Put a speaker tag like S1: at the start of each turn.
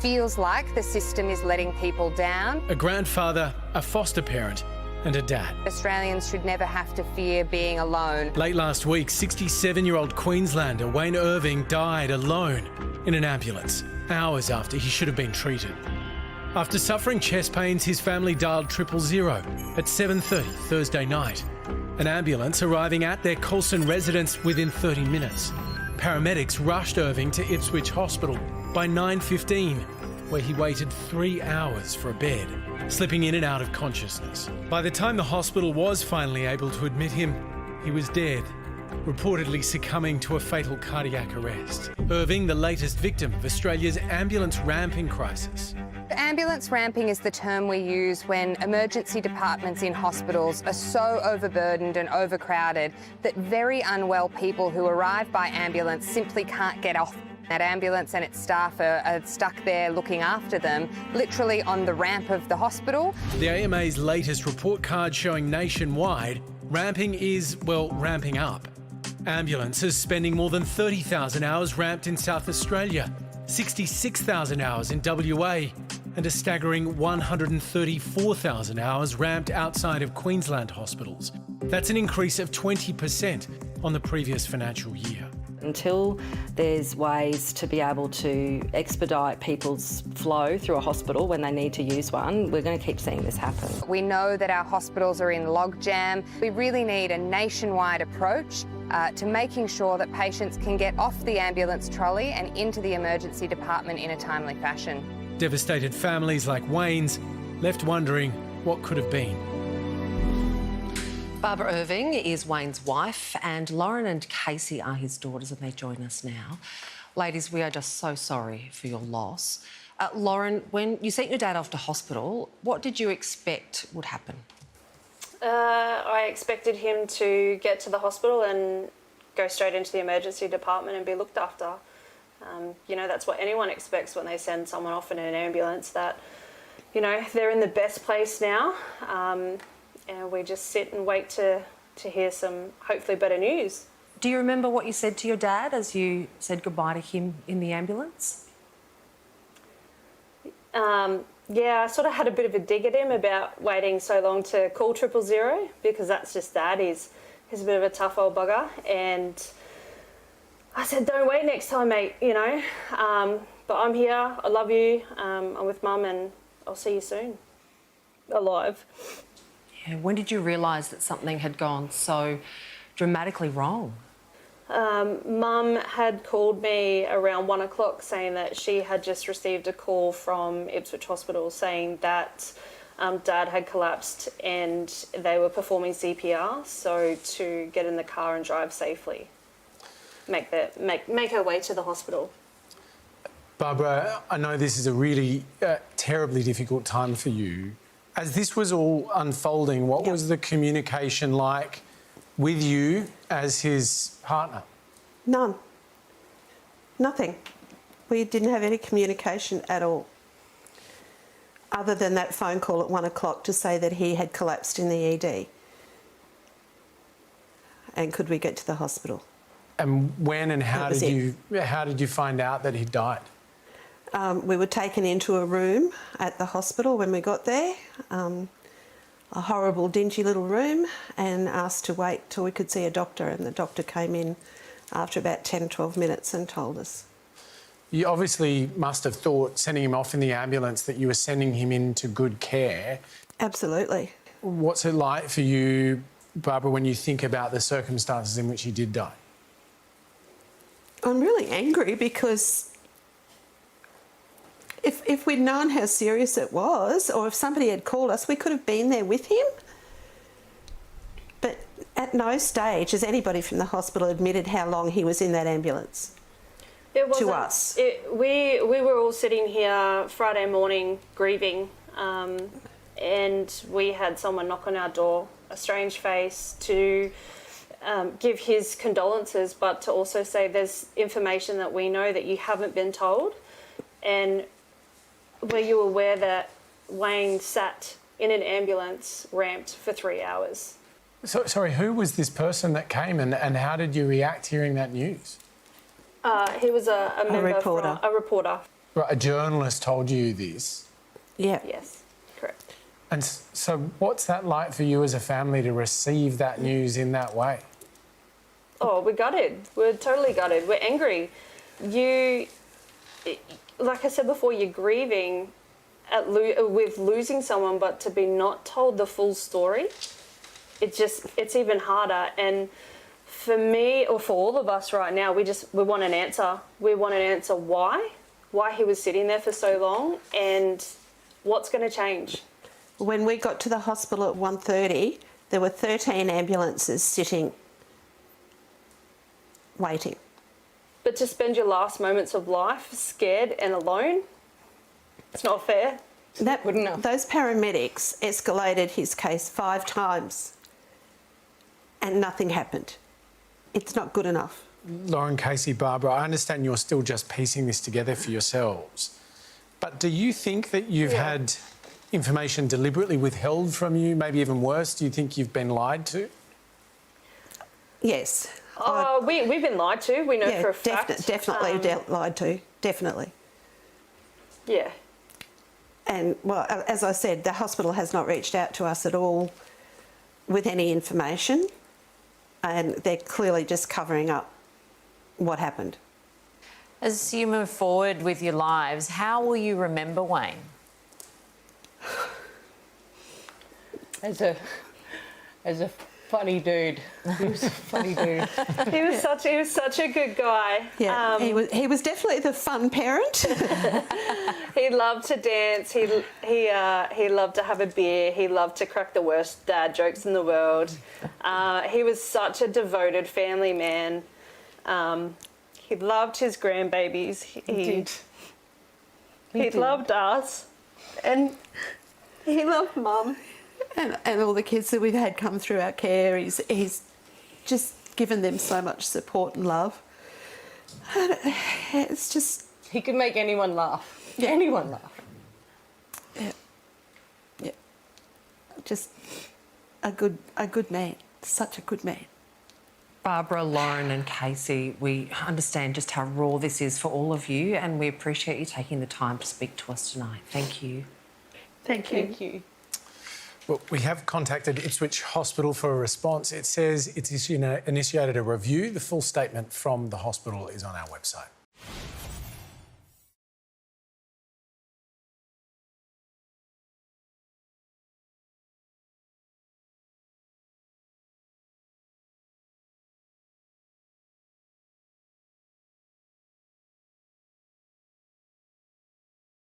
S1: feels like the system is letting people down.
S2: A grandfather, a foster parent and a dad.
S1: Australians should never have to fear being alone.
S2: Late last week, 67-year-old Queenslander Wayne Irving died alone in an ambulance, hours after he should have been treated. After suffering chest pains, his family dialed 000 at 7:30 Thursday night. An ambulance arriving at their Coulson residence within 30 minutes. Paramedics rushed Irving to Ipswich Hospital by 9:15, where he waited 3 hours for a bed, slipping in and out of consciousness. By the time the hospital was finally able to admit him, he was dead, reportedly succumbing to a fatal cardiac arrest. Irving, the latest victim of Australia's ambulance ramping crisis.
S1: Ambulance ramping is the term we use when emergency departments in hospitals are so overburdened and overcrowded that very unwell people who arrive by ambulance simply can't get off that ambulance, and its staff are stuck there looking after them, literally on the ramp of the hospital.
S2: The AMA's latest report card showing nationwide, ramping is, well, ramping up. Ambulances spending more than 30,000 hours ramped in South Australia, 66,000 hours in WA, and a staggering 134,000 hours ramped outside of Queensland hospitals. That's an increase of 20% on the previous financial year.
S3: Until there's ways to be able to expedite people's flow through a hospital when they need to use one, we're going to keep seeing this happen.
S1: We know that our hospitals are in logjam. We really need a nationwide approach to making sure that patients can get off the ambulance trolley and into the emergency department in a timely fashion.
S2: Devastated families like Wayne's left wondering what could have been.
S4: Barbara Irving is Wayne's wife, and Lauren and Casey are his daughters, and they join us now. Ladies, we are just so sorry for your loss. Lauren, when you sent your dad off to hospital, what did you expect would happen?
S5: I expected him to get to the hospital and go straight into the emergency department and be looked after. You know, that's what anyone expects when they send someone off in an ambulance, that, you know, they're in the best place now. And we just sit and wait to hear some, hopefully, better news.
S4: Do you remember what you said to your dad as you said goodbye to him in the ambulance?
S5: Yeah, I sort of had a bit of a dig at him about waiting so long to call 000, because that's just Dad. He's a bit of a tough old bugger. And I said, don't wait next time, mate, you know. But I'm here, I love you, I'm with Mum, and I'll see you soon. Alive.
S4: Yeah, when did you realise that something had gone so dramatically wrong?
S5: Mum had called me around 1 o'clock saying that she had just received a call from Ipswich Hospital saying that Dad had collapsed and they were performing CPR, so to get in the car and drive safely, make her way to the hospital.
S6: Barbara, I know this is a really terribly difficult time for you. As this was all unfolding, what was the communication like with you as his partner?
S7: None. Nothing. We didn't have any communication at all, other than that phone call at 1 o'clock to say that he had collapsed in the ED. And could we get to the hospital?
S6: And when and how did you find out that he died?
S7: We were taken into a room at the hospital when we got there, a horrible, dingy little room, and asked to wait till we could see a doctor, and the doctor came in after about 10, 12 minutes and told us.
S6: You obviously must have thought, sending him off in the ambulance, that you were sending him into good care.
S7: Absolutely.
S6: What's it like for you, Barbara, when you think about the circumstances in which he did die?
S7: I'm really angry because if we'd known how serious it was, or if somebody had called us, we could have been there with him. But at no stage has anybody from the hospital admitted how long he was in that ambulance to us.
S5: We were all sitting here Friday morning grieving, and we had someone knock on our door, a strange face, to give his condolences, but to also say there's information that we know that you haven't been told. And were you aware that Wayne sat in an ambulance ramped for 3 hours?
S6: So, sorry, who was this person that came, and how did you react hearing that news?
S5: He was a member
S7: reporter.
S5: A reporter.
S6: Right, a journalist told you this.
S7: Yeah.
S5: Yes, correct.
S6: And so what's that like for you as a family to receive that news in that way?
S5: Oh, we're gutted. We're totally gutted. We're angry. Like I said before, you're grieving with losing someone, but to be not told the full story, it's even harder. And for me, or for all of us right now, we want an answer. We want an answer why he was sitting there for so long, and what's going to change.
S7: When we got to the hospital at 1:30, there were 13 ambulances sitting, waiting.
S5: But to spend your last moments of life scared and alone, it's not fair.
S7: Good enough. Those paramedics escalated his case 5 times and nothing happened. It's not good enough.
S6: Lauren, Casey, Barbara, I understand you're still just piecing this together for yourselves. But do you think that you've had information deliberately withheld from you, maybe even worse? Do you think you've been lied to?
S7: Yes.
S5: We've been lied to. We know for a fact.
S7: Definitely lied to. Definitely.
S5: Yeah.
S7: And, well, as I said, the hospital has not reached out to us at all with any information, and they're clearly just covering up what happened.
S8: As you move forward with your lives, how will you remember Wayne?
S9: As a funny dude. He was a funny dude.
S5: He was such a good guy.
S7: Yeah, he was definitely the fun parent.
S5: He loved to dance. He loved to have a beer. He loved to crack the worst dad jokes in the world. He was such a devoted family man. He loved his grandbabies. He loved us, and he loved Mum.
S7: And all the kids that we've had come through our care, he's just given them so much support and love. And it's just...
S9: He could make anyone laugh.
S7: Yeah.
S9: Anyone laugh.
S7: Yeah. Just a good man. Such a good man.
S4: Barbara, Lauren and Casey, we understand just how raw this is for all of you, and we appreciate you taking the time to speak to us tonight. Thank you.
S5: Thank you.
S6: Well, we have contacted Ipswich Hospital for a response. It says it's initiated a review. The full statement from the hospital is on our website.